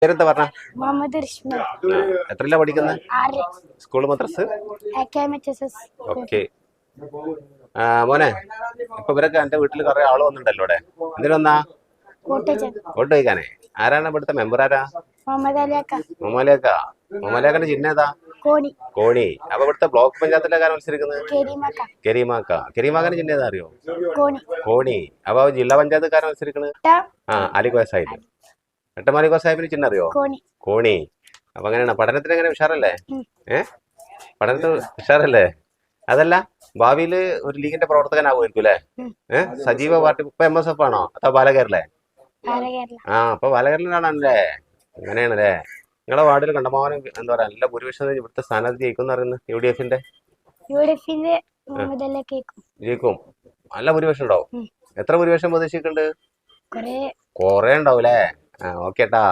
പേരെന്താ പറഞ്ഞ? മുഹമ്മദ് റിഷ്മൽ. എത്രയിലാ പഠിക്കുന്നത്? 6. സ്കൂൾ മദ്രസ്? AKMHSS. ഓക്കെ. മോനെ, ഇപ്പൊ ഇവരൊക്കെ എന്റെ വീട്ടിൽ കുറെ ആള് വന്നിട്ടുണ്ടല്ലോ ഇവിടെ. എന്തിനാ കോട്ടേജൻ. വോട്ട് ചോദിക്കാനേ? ആരാണ് ഇവിടുത്തെ മെമ്പർ? ആരാ? മുഹമ്മദ് അലിയാക്ക. മൊമാലിയാക്ക. മൊമാലിയാക്കന്റെ ചിഹ്നം ഏതാ? കോണി. കോണി. അപ്പൊ ഇവിടുത്തെ ബ്ലോക്ക് പഞ്ചായത്തിലെ കാര്യം മത്സരിക്കുന്നത്? കരീമാക്ക. കരീമാക്ക. കരീമാക്കന്റെ ചിഹ്നം ഏതാ അറിയോ? കോണി. കോണി. അപ്പൊ ജില്ലാ പഞ്ചായത്തുകാരൻ മത്സരിക്കുന്നത്? അലിക്കോയ സാഹിബ്. എട്ടമാലിക്കോ സാഹിബിന് ചിഹ്നം അറിയോ? കോണി. കോണി. അപ്പൊ അങ്ങനെയാണ്. പഠനത്തിന് എങ്ങനെ ഉഷാറല്ലേ? ഉം. പഠനത്തിന് ഉഷാറല്ലേ? അതല്ല, ഭാവിയിൽ ഒരു ലീഗിന്റെ പ്രവർത്തകനാവുമായിരിക്കും അല്ലേ? സജീവ പാർട്ടി. ഇപ്പൊ MSF ആണോ അതോ ബാലകേരളേ? ബാലകേരള. അപ്പൊ ബാലകേരളനാണല്ലേ? അങ്ങനെയാണല്ലേ? നിങ്ങളെ വാർഡിൽ കണ്ടമാനം എന്താ പറയാ നല്ല ഭൂരിപക്ഷം ഇവിടുത്തെ സ്ഥാനാർത്ഥി ജയിക്കും പറയുന്നത് UDF-ന്റെ. UDF-ന്റെ മുഹമ്മദ് അലിയാക്ക ജയിക്കും. നല്ല ഭൂരിപക്ഷം ഉണ്ടാവും. എത്ര ഭൂരിപക്ഷം പ്രതീക്ഷിക്കുന്നുണ്ട്? കൊറേ കൊറേ ഉണ്ടാവും അല്ലേ? ഓക്കേട്ടാ.